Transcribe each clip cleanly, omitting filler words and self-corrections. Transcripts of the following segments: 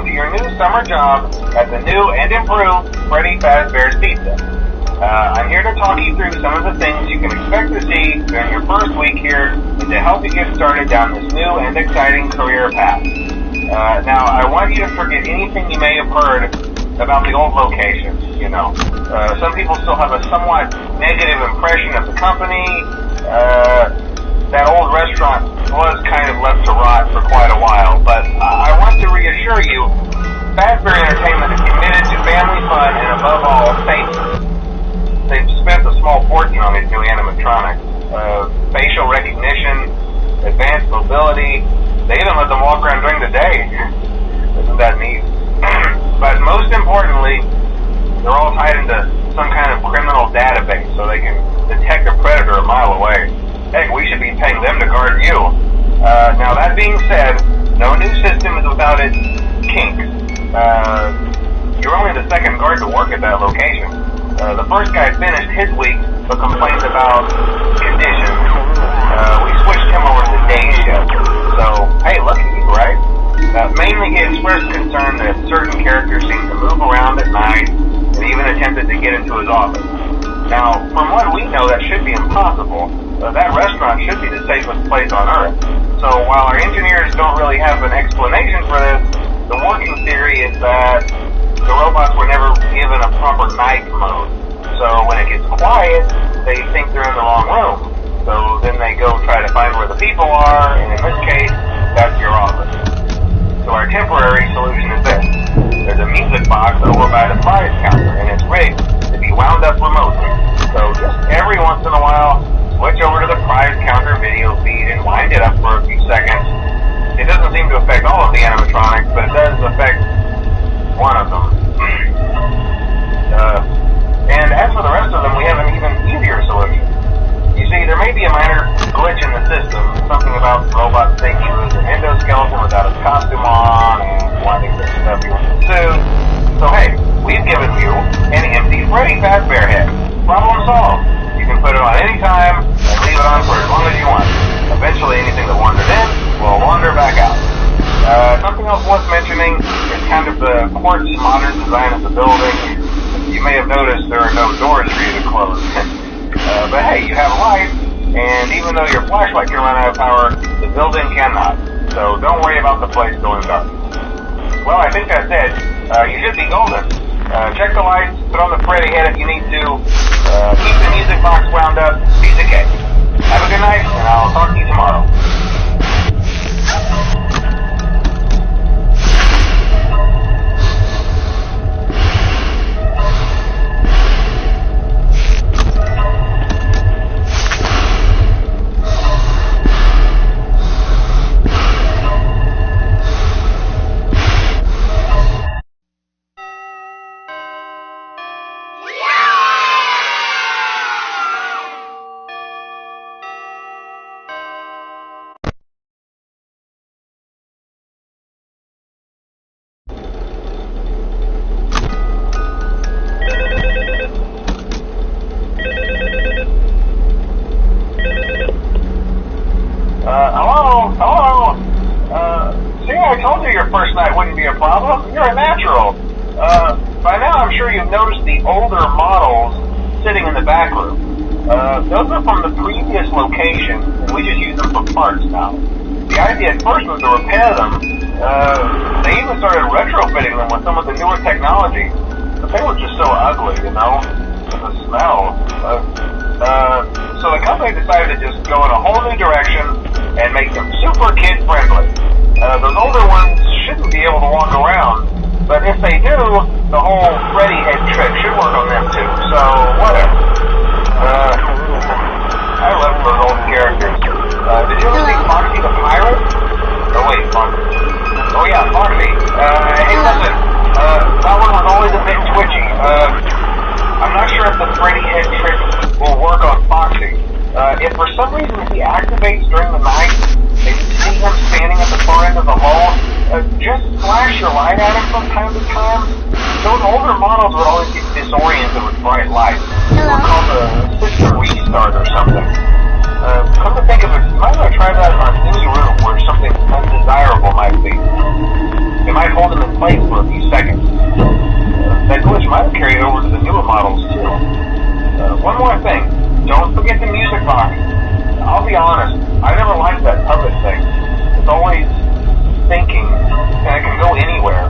welcome to your new summer job at the new and improved Freddy Fazbear's Pizza. I'm here to talk you through some of the things you can expect to see during your first week here and to help you get started down this new and exciting career path. Now, I want you to forget anything you may have heard about the old location. Some people still have a somewhat negative impression of the company. That old restaurant was kind of left to rot for quite a while, but I want to reassure you, Fazbear Entertainment is committed to family fun and above all, safety. They've spent a small fortune on these new animatronics. Facial recognition, advanced mobility, they even let them walk around during the day. Isn't that neat? But most importantly, they're all tied into some kind of criminal database so they can detect a predator a mile away. Heck, we should be paying them to guard you. Now that being said, no new system is without its kinks. You're only the second guard to work at that location. The first guy finished his week but complained about conditions. We switched him over to day shift. So, hey, look at you, right? Mainly he expressed concern that certain characters seem to move around at night and even attempted to get into his office. Now, from what we know, that should be impossible. That restaurant should be the safest place on Earth. So while our engineers don't really have an explanation for this, the working theory is that the robots were never given a proper night mode. So when it gets quiet, they think they're in the wrong room. So then they go try to find where the people are, and in this case, that's your office. So our temporary solution is this. There's a music box over by the prize counter, and it's rigged to be wound up remotely. So just every once in a while, switch over to the prize counter video feed and wind it up for a few seconds. It doesn't seem to affect all of the animatronics, but it does affect one of them. And as for the rest of them, we have an even easier solution. You see, there may be a minor glitch in the system, something about robots thinking he was an endoskeleton without his costume on and wanting to stuff you in the suit. So hey, we've given you an empty Freddy Fazbear head. Problem solved. You can put it on any time and leave it on for as long as you want. Eventually anything that wandered in will wander back out. Something else worth mentioning is kind of the quirky modern design of the building. You may have noticed there are no doors for you to close. But hey, you have a light, and even though your flashlight can run out of power, the building cannot. So don't worry about the place going dark. Well, I think that's it. You should be golden. Check the lights, put on the Freddy head if you need to. Keep the music box wound up. Piece of cake. Have a good night, and I'll talk to you tomorrow. Hello? See, I told you your first night wouldn't be a problem. You're a natural. By now I'm sure you've noticed the older models sitting in the back room. Those are from the previous location, and we just use them for parts now. The idea at first was to repair them. They even started retrofitting them with some of the newer technology, but they were just so ugly, The smell. So the company decided to just go in a whole new direction and make them super kid-friendly. Those older ones shouldn't be able to walk around, but if they do, the whole Freddy head trick should work on them too, so whatever. I love those old characters. Did you ever see Foxy the Pirate? Oh wait, Foxy. Oh yeah, Foxy. Hey listen, that one was always a bit twitchy. I'm not sure if the Freddy head trick will work on Foxy. If for some reason he activates during the night and you see him standing at the far end of the hall, just flash your light at him from time to time. Those older models would always get disoriented with bright lights. They were called a system restart or something. Come to think of it, you might want to try that on any room where something undesirable might be. It might hold them in place for a few seconds. That glitch might have carried over to the newer models too. One more thing. Don't forget the music box. I'll be honest, I never liked that puppet thing. It's always thinking, and it can go anywhere.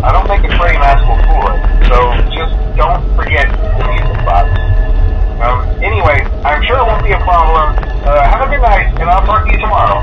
I don't think the Freddy mask will fool it, so just don't forget the music box. Anyway, I'm sure it won't be a problem. Have a good night, and I'll talk to you tomorrow.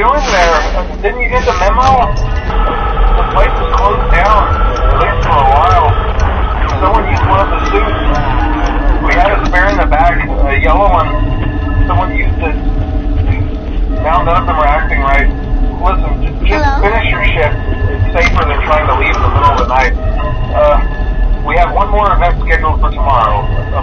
doing there? Didn't you get the memo? The place was closed down, at least for a while. Someone used one of the suits. We had a spare in the back, a yellow one. Someone used it. Now none of them are acting right. Listen, just finish your shift. It's safer than trying to leave in the middle of the night. We have one more event scheduled for tomorrow. A